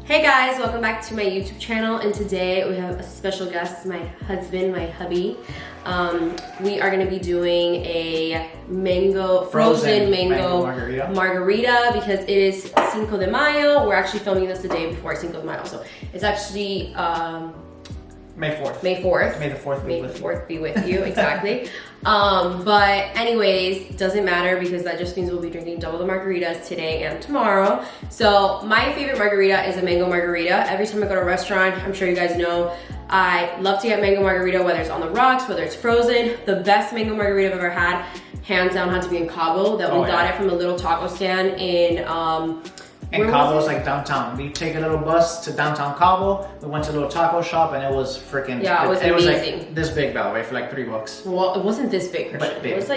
Hey guys, welcome back to my YouTube channel, and today we have a special guest, my husband, my hubby. We are gonna be doing a frozen mango margarita because it is Cinco de Mayo. We're actually filming this the day before Cinco de Mayo, so it's actually May 4th. May 4th. May the 4th be with you. May the 4th be with you, exactly. But anyways, doesn't matter because that just means we'll be drinking double the margaritas today and tomorrow. So my favorite margarita is a mango margarita. Every time I go to a restaurant, I'm sure you guys know, I love to get mango margarita, whether it's on the rocks, whether it's frozen. The best mango margarita I've ever had, hands down, had to be in Cabo. That we got it from a little taco stand in and Cabo is like downtown. We take a little bus to downtown Cabo. We went to a little taco shop and it was freaking. Yeah, it was amazing. It was like this big, by the way, for like $3. Well, it wasn't this big, Christian. But big. It was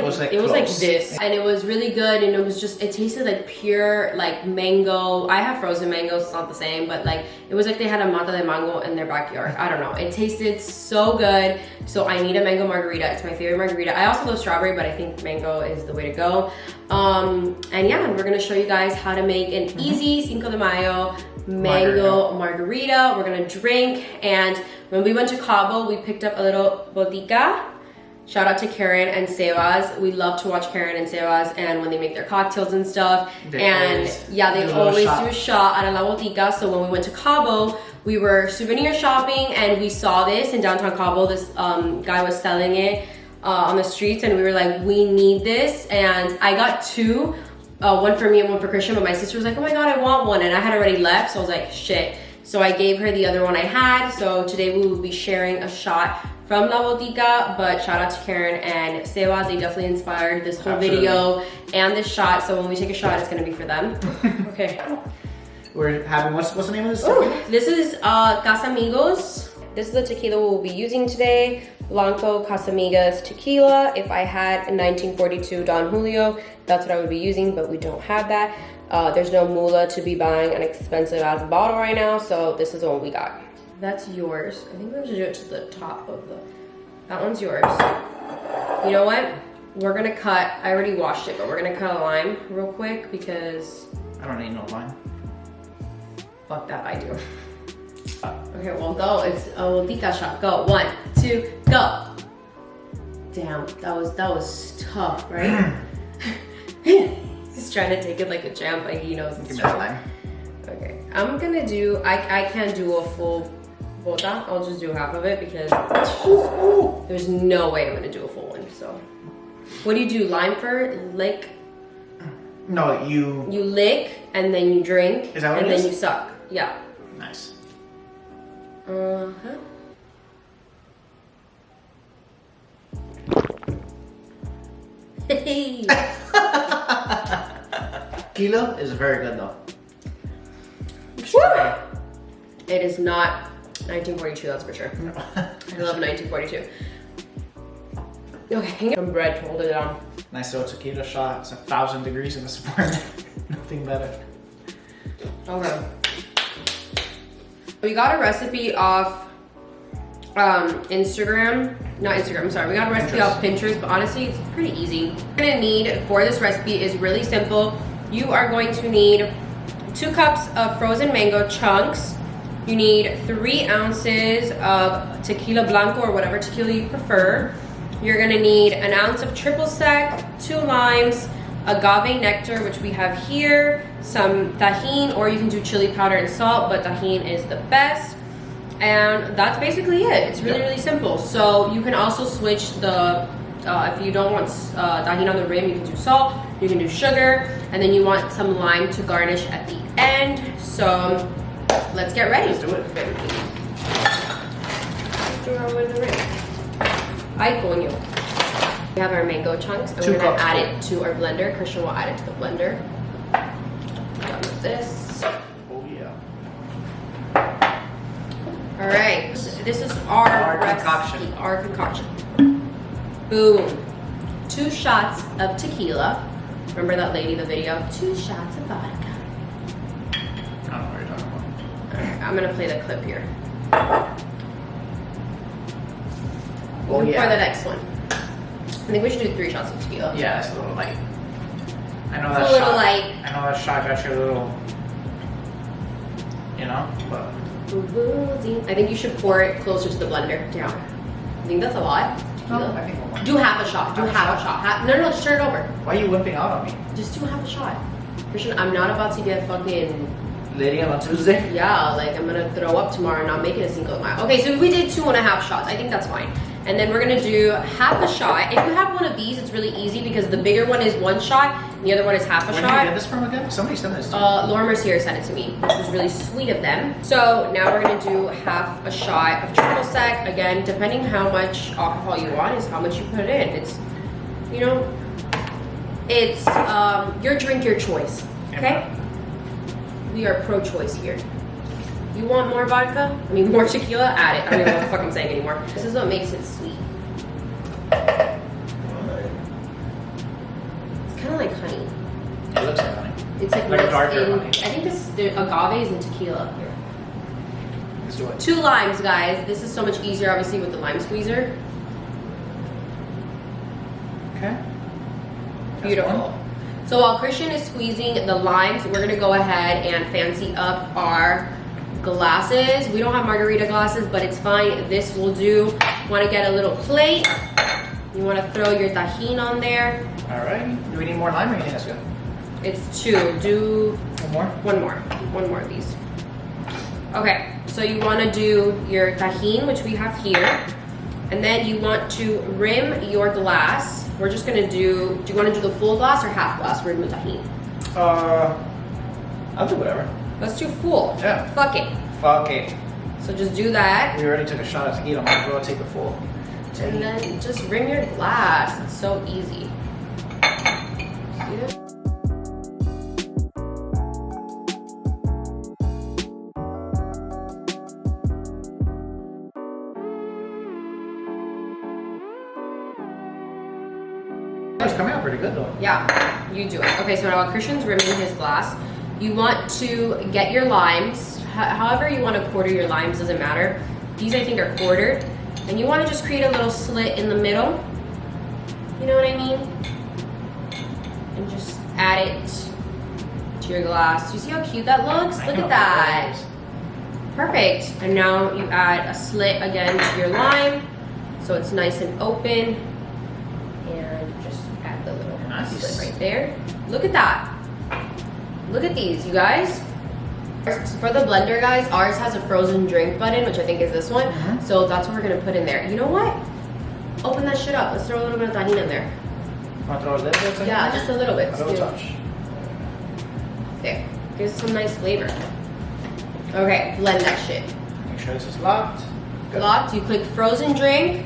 like this, and it was really good. And it tasted like pure like mango. I have frozen mangoes, it's not the same, but like it was like they had a mata de mango in their backyard. I don't know. It tasted so good. So I need a mango margarita. It's my favorite margarita. I also love strawberry, but I think mango is the way to go. And yeah, we're gonna show you guys how to make an easy Cinco de Mayo mango margarita. We're gonna drink, and when we went to Cabo, we picked up a little bodega. Shout out to Karen and Sebas. We love to watch Karen and Sebas, and when they make their cocktails and stuff. They always do a shot at La Botica. So when we went to Cabo, we were souvenir shopping, and we saw this in downtown Cabo. This guy was selling it on the streets, and we were like, we need this. And I got two, one for me and one for Christian, but my sister was like, oh my god, I want one, and I had already left, so I was like, shit. So I gave her the other one I had. So today we will be sharing a shot from La Botica, but shout out to Karen and Sebas. They definitely inspired this whole video and this shot, so when we take a shot, it's gonna be for them. Okay. We're having, what's the name of this? This is Casamigos. This is the tequila we'll be using today. Blanco Casamigos tequila. If I had a 1942 Don Julio, that's what I would be using, but we don't have that. There's no moolah to be buying an expensive ass bottle right now, so this is the one we got. That's yours. I think we're gonna do it to the top of that one's yours. You know what? We're gonna cut, I already washed it, but we're gonna cut a lime real quick because I don't need no lime. Fuck that, I do. Okay, well go. It's a Botica shot. Go. 1, 2, go. Damn, that was tough, right? He's trying to take it like a champ, like he knows it's tough. Okay, I'm gonna do, I can't do a full bota. I'll just do half of it because there's no way I'm gonna do a full one, so. What do you do, lime for lick? No, you lick and then you drink. Is that what and it is? then you suck, yeah. Nice. Hey. Tequila is very good though. It is not 1942, that's for sure. No. I love 1942. Okay, hang some bread to hold it down. Nice little tequila shot. It's 1,000 degrees in this morning. Nothing better. Okay. We got a recipe off Instagram. Not Instagram, I'm sorry. We got a recipe off Pinterest, but honestly, it's pretty easy. What you're gonna need for this recipe is really simple. You are going to need 2 cups of frozen mango chunks. You need 3 ounces of tequila blanco or whatever tequila you prefer. You're gonna need 1 ounce of triple sec, 2 limes, agave nectar, which we have here, some tajin, or you can do chili powder and salt, but tajin is the best. And that's basically it. It's really, really simple. So you can also switch the, if you don't want tajin on the rim, you can do salt, you can do sugar, and then you want some lime to garnish at the end. So let's get ready. Let's do it. Let's do our with the rim. Ay, coño. We have our mango chunks, and we're gonna add it to our blender. Christian will add it to the blender. Done with this. Oh yeah. All right, this is our concoction. Our concoction. Boom. 2 shots of tequila. Remember that lady in the video? 2 shots of vodka. I don't know what you're talking about. All right, I'm gonna play the clip here. Oh yeah. For the next one. I think we should do 3 shots of tequila. Yeah, it's a little light. I know It's that a little shot. light. I know that shot got you a little You know, but I think you should pour it closer to the blender. Yeah. I think that's a lot. no, I think one more. Do half a shot. Do half a shot. No, just turn it over. Why are you wimping out on me? Just do half a shot. Christian, I'm not about to get fucking... Lady on Tuesday? Yeah, like I'm gonna throw up tomorrow and not make it a Ciñco de Mayo. Okay, so we did 2.5 shots. I think that's fine. And then we're gonna do half a shot. If you have one of these, it's really easy because the bigger one is 1 shot and the other one is half a Where shot. did you get this from again? Somebody sent this to me. Laura Mercier sent it to me, which was really sweet of them. So now we're gonna do half a shot of triple sec. Again, depending how much alcohol you want is how much you put it in. It's, you know, it's your drink, your choice, okay? We are pro-choice here. You want more vodka? I mean, more tequila? Add it. I don't even know what the fuck I'm saying anymore. This is what makes it sweet. It's kind of like honey. It looks like honey. It's like Like darker in, honey. I think the agave is in tequila. Here. Let's do it. 2 limes, guys. This is so much easier, obviously, with the lime squeezer. Okay. That's Beautiful. one. So while Christian is squeezing the limes, we're gonna go ahead and fancy up our glasses. We don't have margarita glasses, but it's fine. This will do. Want to get a little plate. You want to throw your tajin on there. All right. Do we need more lime or you think that's good? It's 2. Do One more? one more of these. Okay, so you want to do your tajin, which we have here, and then you want to rim your glass. We're just gonna do you want to do the full glass or half glass rim with tajin? I'll do whatever. Let's do full. Yeah. Fuck it. Fuck it. So just do that, We already took a shot of tequila. Might as well take the full. and then just rim your glass. It's so easy. See this? It's coming out pretty good though. Yeah, you do it. Okay, so now while Christian's rimming his glass, you want to get your limes. However you want to quarter your limes, doesn't matter. These I think are quartered. And you want to just create a little slit in the middle. You know what I mean? And just add it to your glass. You see how cute that looks? Look at that. Perfect. And now you add a slit again to your lime, so it's nice and open. And just add the little slit right there. Look at that. Look at these, you guys. For the blender, guys, ours has a frozen drink button, which I think is this one. So that's what we're gonna put in there. You know what? Open that shit up. Let's throw a little bit of tajin in there. Want to throw a little bit? Yeah, just a little bit. A little touch. There. Gives some nice flavor. Okay, blend that shit. Make sure this is locked. Good. Locked. You click frozen drink.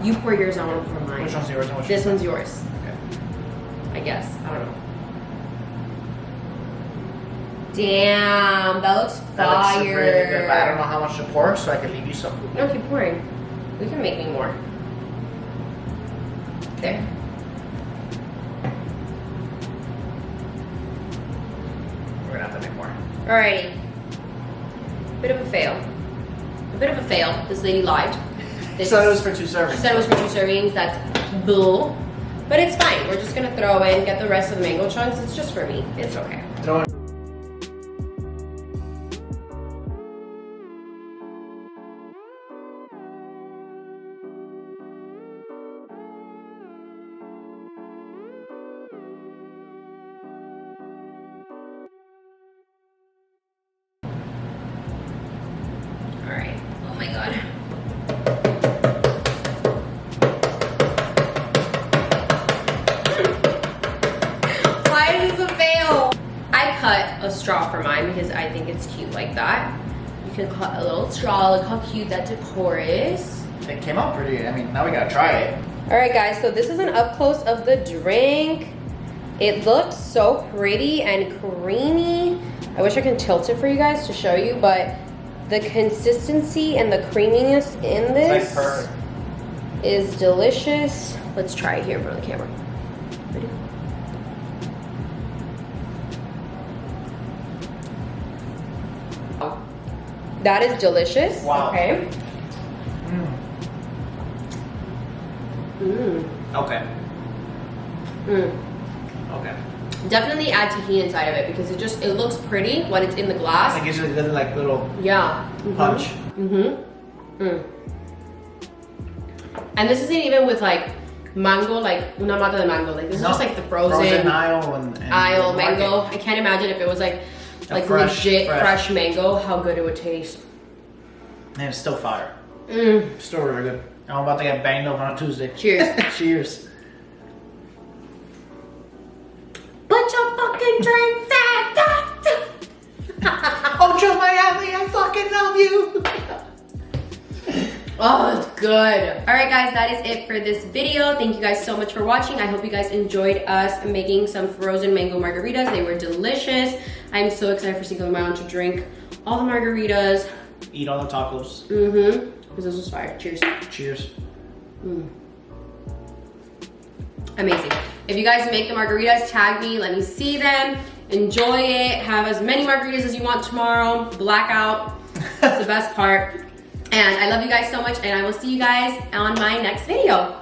You pour yours, I want to pour mine. Which one's yours and which This one's yours, Okay. I guess. I don't know. Damn, that looks That looks really good, fire. but I don't know how much to pour, so I can leave you some. No, keep pouring. We can make me more. There. We're gonna have to make more. Alrighty. Bit of a fail. A bit of a fail. This lady lied. This So it was for 2 servings. She said it was for 2 servings. That's bull. But it's fine. We're just gonna throw in, get the rest of the mango chunks. It's just for me. It's okay. Throw in. Alright. Oh my god. Why is this a fail? I cut a straw for mine because I think it's cute like that. You can cut a little straw. Look how cute that decor is. It came out pretty. I mean, now we gotta try it. Alright guys, so this is an up close of the drink. It looks so pretty and creamy. I wish I could tilt it for you guys to show you, but the consistency and the creaminess in this It's like perfect. is delicious. Let's try it here in front of the camera. Ready? That is delicious. Wow. Okay. Okay. Okay. Definitely add tahini inside of it because it looks pretty when it's in the glass. It gives you a good like little punch. And this isn't even with like mango, like una mata de mango. Like this is just like the frozen aisle and mango. I can't imagine if it was like legit fresh mango, how good it would taste. And it's still fire. Still really good. I'm about to get banged up on a Tuesday. Cheers. Cheers. Put your fucking drinks at Ultra Miami, I fucking love you. Oh, it's good. All right, guys, that is it for this video. Thank you guys so much for watching. I hope you guys enjoyed us making some frozen mango margaritas. They were delicious. I'm so excited for Ciñco and Mayo to drink all the margaritas. Eat all the tacos. Because this was fire. Cheers. Cheers. Amazing. If you guys make the margaritas, tag me, let me see them. Enjoy it. Have as many margaritas as you want tomorrow. Blackout. That's the best part. And I love you guys so much, and I will see you guys on my next video.